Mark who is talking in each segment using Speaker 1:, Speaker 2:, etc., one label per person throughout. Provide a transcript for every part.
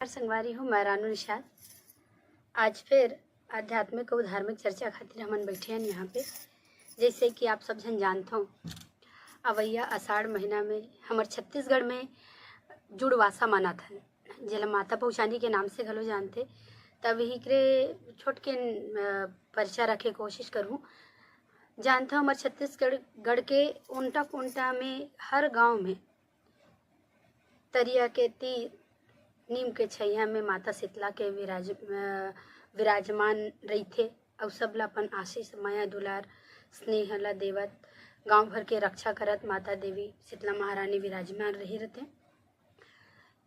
Speaker 1: संगवारी हूँ मैं रानू निषाद। आज फिर आध्यात्मिक और धार्मिक चर्चा खातिर हमन बैठे हैं यहाँ पे। जैसे कि आप सब जन जानते हो, अवैया आषाढ़ महीना में हमारे छत्तीसगढ़ में जुड़वासा मानत हन, जेला माता पहुँचानी के नाम से घलो जानते। तब ही के छोट के परिचय रखे कोशिश करूँ। जानते हो, हमारे छत्तीसगढ़ के उनटा पुंटा में हर गांव में तरिया के तीर नीम के छैया में माता शीतला के विराजमान रहीथे और सब ला अपन आशीष माया दुलार स्नेह ला देवत गांव भर के रक्षा करत माता देवी शीतला महारानी विराजमान रही रहते।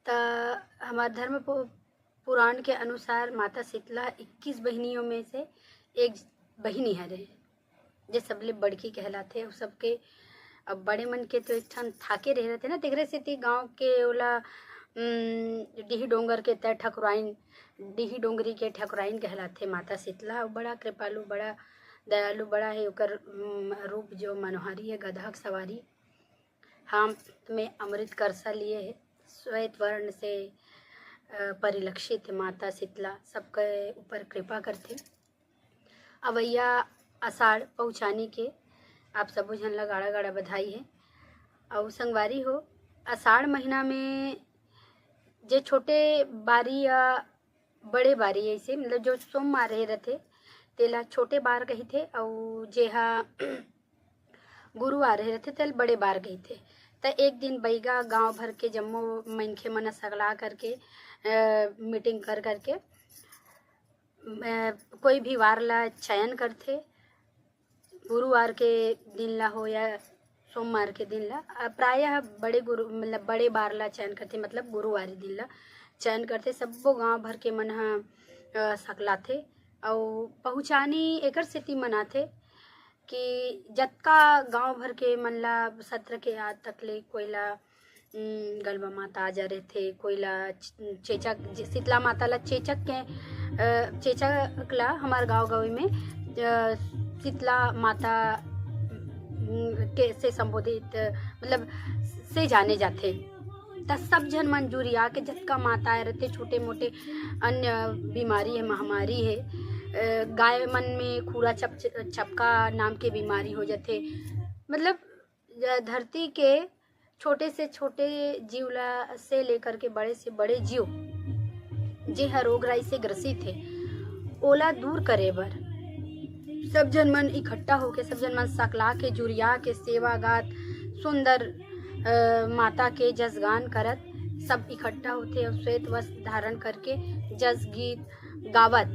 Speaker 1: त हमारे धर्म पुराण के अनुसार माता शीतला 21 बहनियों में से एक बहिनी है रहे, जे सबले बड़की कहलाते। और सबके अब बड़े मन के तो एक ठन थाके रह रहते ना, तेकरे से गाँव के ओला डीही डोंगर के तय ठकुराइन, डीही डोंगरी के ठकुराइन कहलाते माता शीतला। बड़ा कृपालु, बड़ा दयालु, बड़ा है ओकर रूप जो मनोहारी है। गधा की सवारी, हाथ में अमृत करसा लिए है, श्वेत वर्ण से परिलक्षित है माता शीतला, सबके ऊपर कृपा करते। अवैया आषाढ़ पहुँचानी के आप सबो झन ला गाड़ा गाड़ा बधाई है। और संगवारी हो, आषाढ़ महीना में जे छोटे बारी या बड़े बारी ऐसे मतलब जो सोमवार रहे रहते तेला छोटे बार कही थे, और जेहा गुरुवार रहे रहते तेल बड़े बार कही थे। त एक दिन बैगा गांव भर के जम्मो मनखे मन सगला करके मीटिंग कर करके कोई भी वार ला चयन करते। गुरुवार के दिन ला हो या सोमवार के दिन ला, प्रायः बड़े गुरु मतलब बड़े बार ला चयन करते, मतलब गुरुवारी दिन ला चयन करते। सब्बो गांव भर के मन सकलाथे और पहुँचानी एकर सेती मनाथे कि जतका गांव भर के मन ला सत्र के आज तक ले कोईला गलबा माता जा रहे थे, कोईला चेचक शीतला माता ला चेचक के चेचक ला हमारे गाँव में शीतला माता के से संबोधित मतलब से जाने जाते। त सब जन मन जुरिया के जतका माता रहते, छोटे मोटे अन्य बीमारी है, महामारी है, गाय मन में खूरा चपका नाम के बीमारी हो जाते। मतलब धरती के छोटे से छोटे जीवला से लेकर के बड़े से बड़े जीव जे हर रोगराई से ग्रसित है, ओला दूर करे बर सब जन मन इकट्ठा होके, सब जन मन सकला के जुरिया के सेवा गात सुंदर माता के जसगान करत सब इकट्ठा होते। और श्वेत वस्त्र धारण करके जस गीत गावत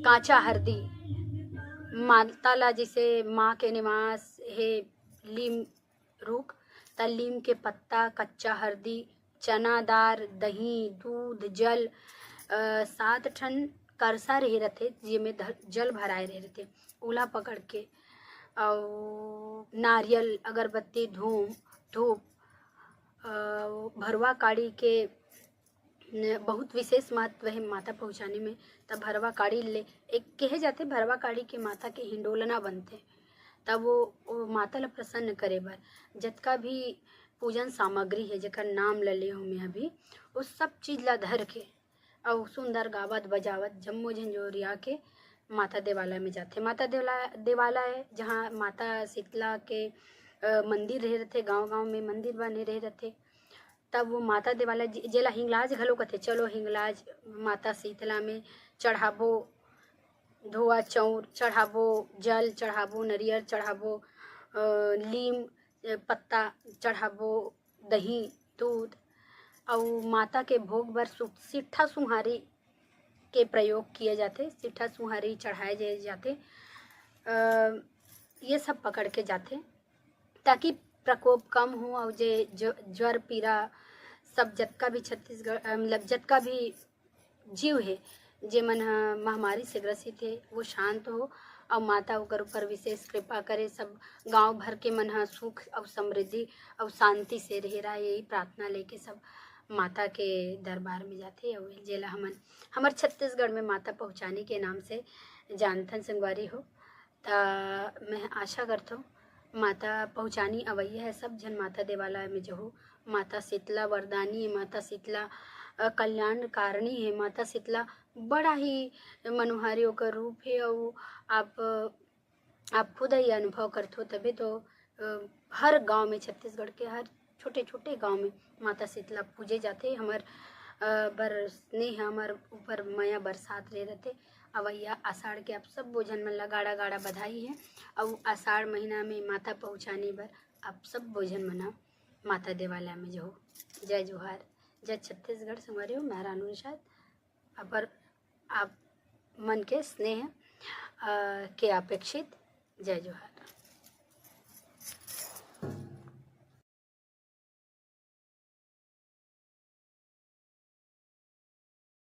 Speaker 1: कांचा हरदी माता ला, जिसे माँ के निवास है लीम रूख, त लीम के पत्ता, कच्चा हरदी, चना दार, दही, दूध, जल 7 ठन करसा रहे रहते जिसमें जल भराए रहे रहते। ओला पकड़ के और नारियल, अगरबत्ती, धूप भरवा काड़ी के बहुत विशेष महत्व है माता पहुँचाने में। तब भरवा काड़ी ले एक कहे जाते, भरवा काड़ी के माता के हिंडोलना बनते। तब वो माता ला प्रसन्न करे बर जतका भी पूजन सामग्री है जेकर नाम ले हूँ मैं अभी, उस सब चीज़ ला धर के और सुंदर गावत बजावत जम्मो झंझोरिया के माता देवालय में जाते। माता देवालय जहाँ माता शीतला के मंदिर रहे रहते, गांव-गांव में मंदिर बने रहे रहते। तब वो माता देवालय जेला हिंगलाज घलो कहते। चलो हिंगलाज माता शीतला में चढ़ाबो धोआ चौर, चढ़ाबो जल, चढ़ाबो नरियर, चढ़ाबो लीम पत्ता, चढ़ाबो दही, दूध और माता के भोग बर सिट्ठा सुहारी के प्रयोग किए जाते। सिट्ठा सुहारी चढ़ाए जाते। ये सब पकड़ के जाते ताकि प्रकोप कम हो और जे ज्वर पीरा सब जतका भी छत्तीसगढ़ मतलब जतका भी जीव है जे मन महामारी से ग्रसित है वो शांत हो और माता ओकर ऊपर विशेष कृपा करे। सब गांव भर के मन सुख और समृद्धि और शांति से रह रहा, यही प्रार्थना लेके सब माता के दरबार में जाते। और जेला हमारे छत्तीसगढ़ में माता पहुँचानी के नाम से जानथन संगवारी हो। त मैं आशा करता हूँ माता पहुँचानी अवैया है, सब जन माता देवालय में जो हो। माता शीतला वरदानी, माता शीतला कल्याणकारिणी है। माता शीतला बड़ा ही मनोहारी ओकर रूप है और आप खुद ही अनुभव करते हो तभी तो हर गांव में, छत्तीसगढ़ के हर छोटे छोटे गांव में माता शीतला पूजे जाते। हमार बर स्नेह हमार ऊपर माया बरसात रहे रहते। अवैया आषाढ़ के आप सब भोजन मन ला गाड़ा गाड़ा बधाई है। और आषाढ़ महीना में माता पहुँचाने बर आप सब भोजन मना माता देवालय में जो। जय जोहार, जय छत्तीसगढ़ संगवारी हो। मैं रानू निषाद अपर आप मन के स्नेह के अपेक्षित। जय जोहार।